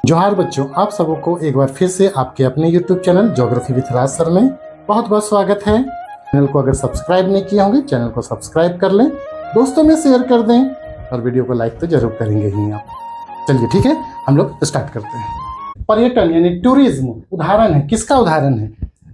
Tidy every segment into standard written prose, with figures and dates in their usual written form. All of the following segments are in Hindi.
जोहार बच्चों, आप सबको एक बार फिर से आपके अपने YouTube channel geography with Raj sir में बहुत बहुत स्वागत है। चैनल को अगर सब्सक्राइब नहीं किया होंगे, चैनल को सब्सक्राइब कर लें, दोस्तों में शेयर कर दें और वीडियो को लाइक तो जरूर करेंगे ही आप। चलिए ठीक है, हम लोग स्टार्ट करते हैं। पर्यटन यानी टूरिज्म उदाहरण है, किसका उदाहरण है?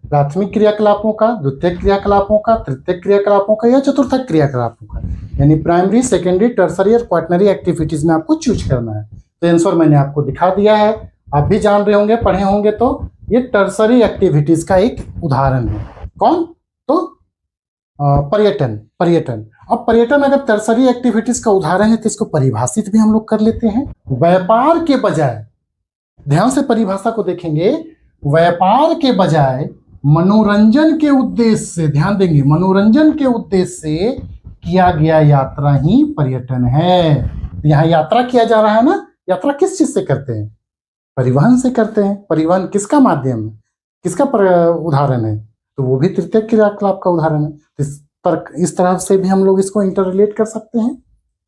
प्राथमिक क्रियाकलापों का, द्वितीयक क्रियाकलापों का, तृतीयक क्रियाकलापों का या चतुर्थक क्रियाकलापों का, यानी प्राइमरी, सेकेंडरी, टर्सरी और क्वाटरनरी एक्टिविटीज में आपको चूज करना है। तो आंसर मैंने आपको दिखा दिया है, आप भी जान रहे होंगे, पढ़े होंगे। तो ये टर्सरी एक्टिविटीज का एक उदाहरण है। कौन? तो पर्यटन। अब पर्यटन अगर टर्सरी एक्टिविटीज का उदाहरण है तो इसको परिभाषित भी हम लोग कर लेते हैं। व्यापार के बजाय, ध्यान से परिभाषा को देखेंगे, व्यापार के बजाय मनोरंजन के उद्देश्य से, ध्यान देंगे, मनोरंजन के उद्देश्य से किया गया यात्रा ही पर्यटन है। यहाँ यात्रा किया जा रहा है ना, यात्रा किस चीज से करते हैं? परिवहन से करते हैं। परिवहन किसका माध्यम है, किसका उदाहरण है? तो वो भी तृतीयक क्रियाकलाप का उदाहरण है। इस तरह से भी हम लोग इसको इंटर रिलेट कर सकते हैं।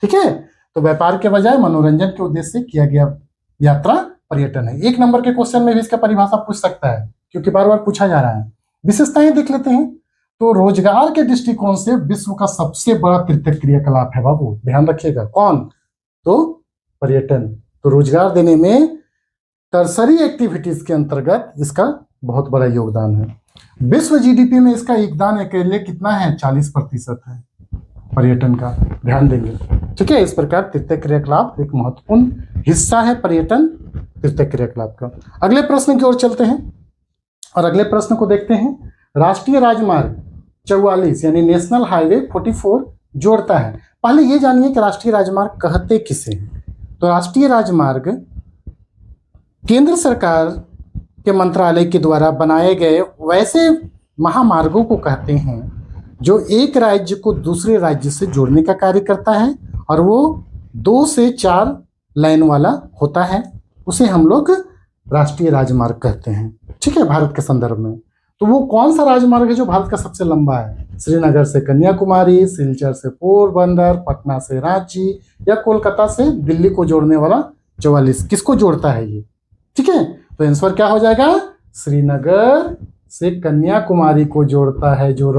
ठीक है, तो व्यापार के बजाय मनोरंजन के उद्देश्य से किया गया यात्रा पर्यटन है। एक नंबर के क्वेश्चन में भी इसका परिभाषा पूछ सकता है, क्योंकि बार बार पूछा जा रहा है। विशेषताएं देख लेते हैं। तो रोजगार के दृष्टिकोण से विश्व का सबसे बड़ा तृतीयक क्रियाकलाप है बाबू, ध्यान रखिएगा। कौन? तो पर्यटन। तो रोजगार देने में टर्सरी एक्टिविटीज के अंतर्गत इसका बहुत बड़ा योगदान है। विश्व जीडीपी में इसका योगदान अकेले कितना है? 40% है पर्यटन का, ध्यान देंगे। ठीक है, इस प्रकार तृतीयक क्रियाकलाप एक महत्वपूर्ण हिस्सा है पर्यटन तृतीयक क्रियाकलाप का। अगले प्रश्न की ओर चलते हैं और अगले प्रश्न को देखते हैं। राष्ट्रीय राजमार्ग 44 यानी नेशनल हाईवे 44 जोड़ता है। पहले ये जानिए कि राष्ट्रीय राजमार्ग कहते किसे हैं। तो राष्ट्रीय राजमार्ग केंद्र सरकार के मंत्रालय के द्वारा बनाए गए वैसे महामार्गों को कहते हैं जो एक राज्य को दूसरे राज्य से जोड़ने का कार्य करता है और वो 2 से 4 लाइन वाला होता है, उसे हम लोग राष्ट्रीय राजमार्ग कहते हैं। ठीक है, भारत के संदर्भ में। तो वो कौन सा राजमार्ग है जो भारत का सबसे लंबा है? श्रीनगर से कन्याकुमारी, सिलचर से पोरबंदर, पटना से रांची या कोलकाता से दिल्ली को जोड़ने वाला 44 किसको जोड़ता है ये? ठीक है, तो आंसर क्या हो जाएगा? श्रीनगर से कन्याकुमारी को जोड़ता है जो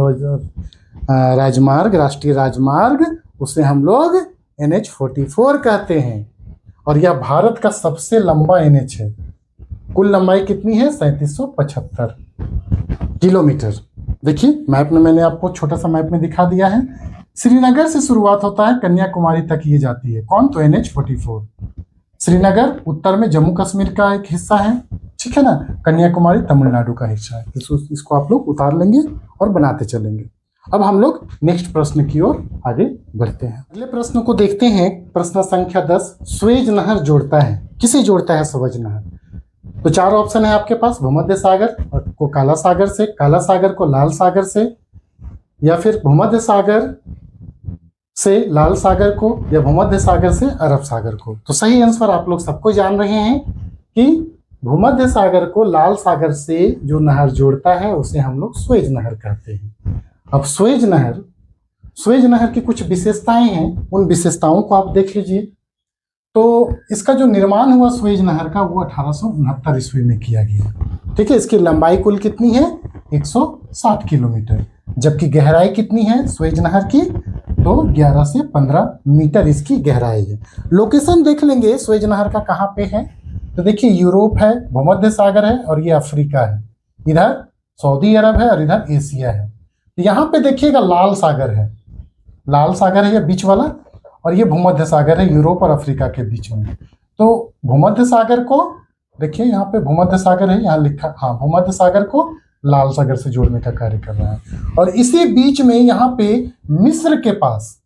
राजमार्ग, राष्ट्रीय राजमार्ग, उसे हम लोग NH44 कहते हैं। और यह भारत का सबसे लंबा NH है। कुल लंबाई कितनी है? 3775 किलोमीटर। देखिए मैप में, मैंने आपको छोटा सा मैप में दिखा दिया है। श्रीनगर से शुरुआत होता है, कन्याकुमारी तक ये जाती है। कौन? तो NH44। श्रीनगर उत्तर में जम्मू कश्मीर का एक हिस्सा है, ठीक है ना। कन्याकुमारी तमिलनाडु का हिस्सा है। इसको आप लोग उतार लेंगे और बनाते चलेंगे। अब हम लोग नेक्स्ट प्रश्न की ओर आगे बढ़ते हैं। अगले प्रश्न को देखते हैं। प्रश्न संख्या 10। स्वेज नहर जोड़ता है, किसे जोड़ता है स्वेज नहर? तो 4 ऑप्शन है आपके पास। भूमध्य सागर को काला सागर से, काला सागर को लाल सागर से, या फिर भूमध्य सागर से लाल सागर को, या भूमध्य सागर से अरब सागर को। तो सही आंसर आप लोग सबको जान रहे हैं कि भूमध्य सागर को लाल सागर से जो नहर जोड़ता है उसे हम लोग स्वेज नहर कहते हैं। अब स्वेज नहर की कुछ विशेषताएं हैं, उन विशेषताओं को आप देख लीजिए। तो इसका जो निर्माण हुआ स्वेज नहर का वो 1869 ईस्वी में किया गया। ठीक है, इसकी लंबाई कुल कितनी है? 160 किलोमीटर। जबकि गहराई कितनी है स्वेज नहर की? तो 11 से 15 मीटर इसकी गहराई है। लोकेशन देख लेंगे स्वेज नहर का कहाँ पे है। तो देखिए, यूरोप है, भूमध्य सागर है और ये अफ्रीका है। इधर सऊदी अरब है और इधर एशिया है। तो यहाँ पे देखिएगा लाल सागर है, लाल सागर है ये बीच वाला, और ये भूमध्य सागर है यूरोप और अफ्रीका के बीच में। तो भूमध्य सागर को देखिए, यहाँ पे भूमध्य सागर है, यहाँ लिखा, हाँ, भूमध्य सागर को लाल सागर से जोड़ने का कार्य कर रहा है। और इसी बीच में यहाँ पे मिस्र के पास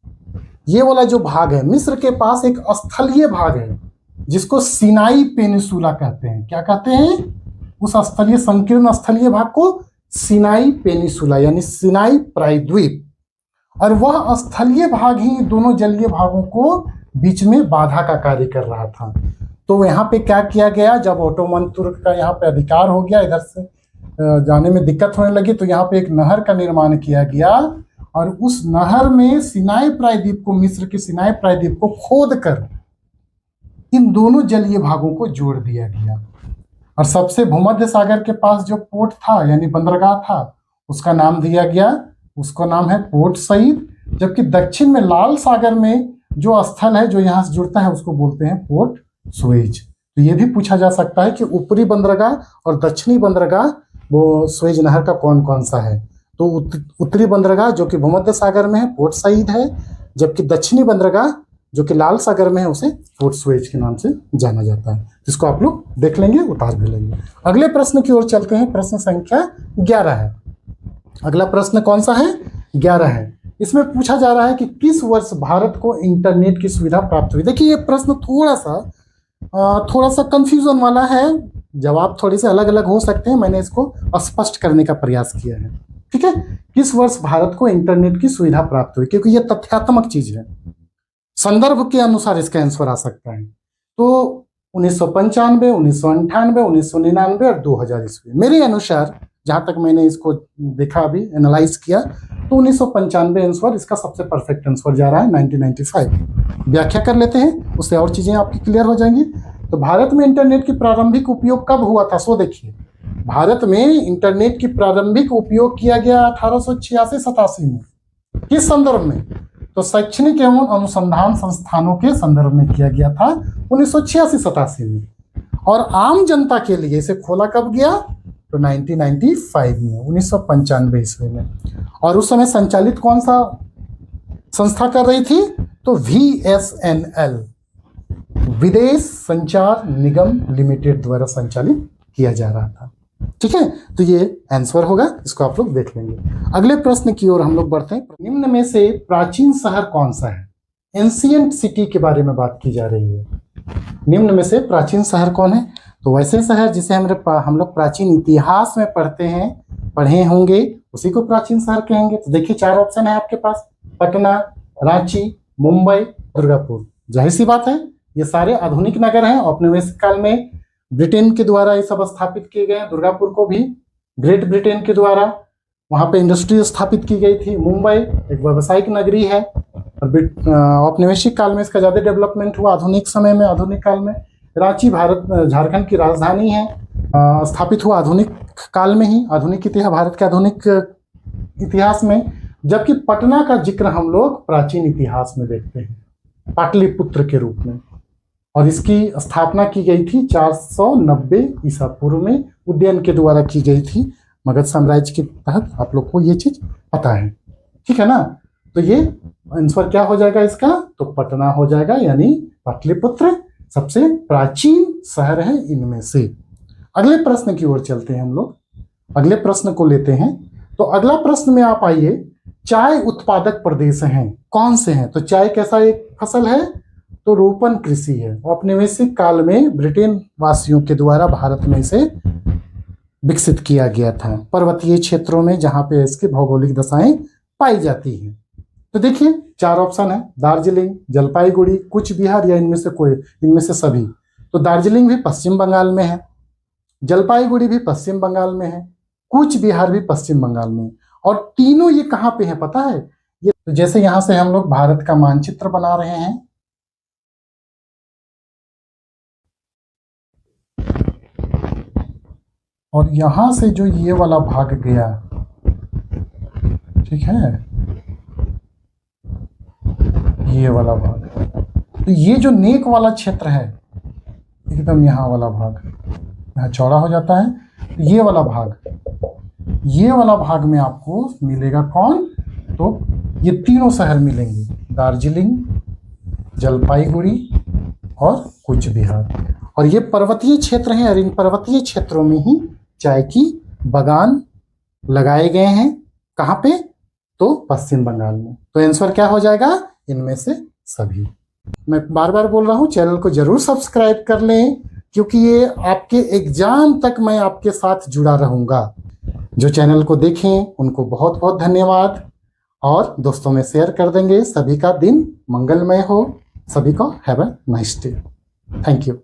ये वाला जो भाग है, मिस्र के पास एक स्थलीय भाग है जिसको सिनाई पेनिसुला कहते हैं। क्या कहते हैं? उस स्थलीय, संकीर्ण स्थलीय भाग को सिनाई पेनिसुला यानी सिनाई प्रायद्वीप। और वह स्थलीय भाग ही दोनों जलीय भागों को बीच में बाधा का कार्य कर रहा था। तो यहाँ पे क्या किया गया, जब ओटोमन तुर्क का यहाँ पे अधिकार हो गया, इधर से जाने में दिक्कत होने लगी, तो यहाँ पे एक नहर का निर्माण किया गया और उस नहर में सिनाई प्रायद्वीप को, मिस्र के सिनाई प्रायद्वीप को खोद कर इन दोनों जलीय भागों को जोड़ दिया गया। और सबसे भूमध्य सागर के पास जो पोर्ट था यानी बंदरगाह था उसका नाम दिया गया, उसका नाम है पोर्ट सईद। जबकि दक्षिण में लाल सागर में जो स्थल है जो यहाँ से जुड़ता है उसको बोलते हैं पोर्ट सुएज। तो ये भी पूछा जा सकता है कि ऊपरी बंदरगाह और दक्षिणी बंदरगाह वो सुएज नहर का कौन कौन सा है। तो उत्तरी बंदरगाह जो कि भूमध्य सागर में है पोर्ट सईद है, जबकि दक्षिणी बंदरगाह जो कि लाल सागर में है उसे पोर्ट सुएज के नाम से जाना जाता है। जिसको आप लोग देख लेंगे, उतार भी लेंगे। अगले प्रश्न की ओर चलते हैं। प्रश्न संख्या 11 है। अगला प्रश्न कौन सा है? 11 है। इसमें पूछा जा रहा है कि किस वर्ष भारत को इंटरनेट की सुविधा प्राप्त हुई। देखिए ये प्रश्न थोड़ा सा कंफ्यूजन वाला है, जवाब थोड़े से अलग अलग हो सकते हैं, मैंने इसको स्पष्ट करने का प्रयास किया है। ठीक है, किस वर्ष भारत को इंटरनेट की सुविधा प्राप्त हुई, क्योंकि यह तथ्यात्मक चीज है, संदर्भ के अनुसार इसका आंसर आ सकता है। तो 1995, 1998, 1999 और 2000 ईस्वी। मेरे अनुसार जहां तक मैंने इसको देखा, अभी एनालाइज किया, तो 1995 आंसर इसका सबसे परफेक्ट आंसर जा रहा है। 1995 व्याख्या कर लेते हैं, उससे और चीजें आपकी क्लियर हो जाएंगी। तो भारत में इंटरनेट की प्रारंभिक उपयोग कब हुआ था? सो देखिए, भारत में इंटरनेट की प्रारंभिक उपयोग किया गया 1886-87 में। किस संदर्भ में? तो शैक्षणिक एवं अनुसंधान संस्थानों के संदर्भ में किया गया था 1986-87 में। और आम जनता के लिए इसे खोला कब गया? तो 1995 में, 1995 ईस्वी में। और उस समय संचालित कौन सा संस्था कर रही थी? तो VSNL, विदेश संचार निगम लिमिटेड द्वारा संचालित किया जा रहा था। ठीक है, तो ये आंसर होगा, इसको आप लोग देख लेंगे। अगले प्रश्न की ओर हम लोग बढ़ते हैं। निम्न में से प्राचीन शहर कौन सा है? एंशिएंट सिटी के बारे में बात की जा रही है। निम्न में से प्राचीन शहर कौन है? तो वैसे शहर जिसे हम लोग प्राचीन इतिहास में पढ़े होंगे उसी को प्राचीन शहर कहेंगे। तो देखिए 4 ऑप्शन है आपके पास, पटना, रांची, मुंबई, दुर्गापुर। जाहिर सी बात है ये सारे आधुनिक नगर हैं। औपनिवेशिक काल में ब्रिटेन के द्वारा ये सब स्थापित किए गए। दुर्गापुर को भी ग्रेट ब्रिटेन के द्वारा वहाँ पे इंडस्ट्री स्थापित की गई थी। मुंबई एक व्यावसायिक नगरी है और औपनिवेशिक काल में इसका ज़्यादा डेवलपमेंट हुआ। आधुनिक समय में, आधुनिक काल में रांची झारखंड की राजधानी है, स्थापित हुआ आधुनिक काल में ही, आधुनिक इतिहास, भारत के आधुनिक इतिहास में। जबकि पटना का जिक्र हम लोग प्राचीन इतिहास में देखते हैं, पाटलिपुत्र के रूप में। और इसकी स्थापना की गई थी 490 ईसा पूर्व में, उदयन के द्वारा की गई थी, मगध साम्राज्य के तहत। आप लोग को ये चीज पता है, ठीक है ना? तो ये आंसर क्या हो जाएगा इसका? तो पटना हो जाएगा, यानी पाटलिपुत्र सबसे प्राचीन शहर है इनमें से। अगले प्रश्न की ओर चलते हैं हम लोग, अगले प्रश्न को लेते हैं। तो अगला प्रश्न में आप आइए, चाय उत्पादक प्रदेश हैं, कौन से हैं? तो चाय कैसा एक फसल है? तो रोपण कृषि है। औपनिवेशिक काल में ब्रिटेन वासियों के द्वारा भारत में इसे विकसित किया गया था, पर्वतीय क्षेत्रों में जहां पे इसकी भौगोलिक दशाएं पाई जाती हैं। तो देखिए 4 ऑप्शन है, दार्जिलिंग, जलपाईगुड़ी, कूच बिहार या इनमें से कोई, इनमें से सभी। तो दार्जिलिंग भी पश्चिम बंगाल में है, जलपाईगुड़ी भी पश्चिम बंगाल में है, कूच बिहार भी पश्चिम बंगाल में। और तीनों ये कहाँ पे है पता है? ये तो जैसे यहां से हम लोग भारत का मानचित्र बना रहे हैं, और यहां से जो ये वाला भाग गया, ठीक है, ये वाला भाग, तो ये जो नेक वाला क्षेत्र है एकदम यहाँ वाला भाग, यहाँ चौड़ा हो जाता है, तो ये वाला भाग में आपको मिलेगा कौन? तो ये तीनों शहर मिलेंगे, दार्जिलिंग, जलपाईगुड़ी और कूच बिहार। और ये पर्वतीय क्षेत्र हैं, और इन पर्वतीय क्षेत्रों में ही चाय की बागान लगाए गए हैं। कहाँ पे? तो पश्चिम बंगाल में। तो आंसर क्या हो जाएगा? इनमें से सभी। मैं बार बार बोल रहा हूँ, चैनल को जरूर सब्सक्राइब कर लें, क्योंकि ये आपके एग्जाम तक मैं आपके साथ जुड़ा रहूंगा। जो चैनल को देखें उनको बहुत बहुत धन्यवाद, और दोस्तों में शेयर कर देंगे। सभी का दिन मंगलमय हो, सभी को have a nice day. Thank you.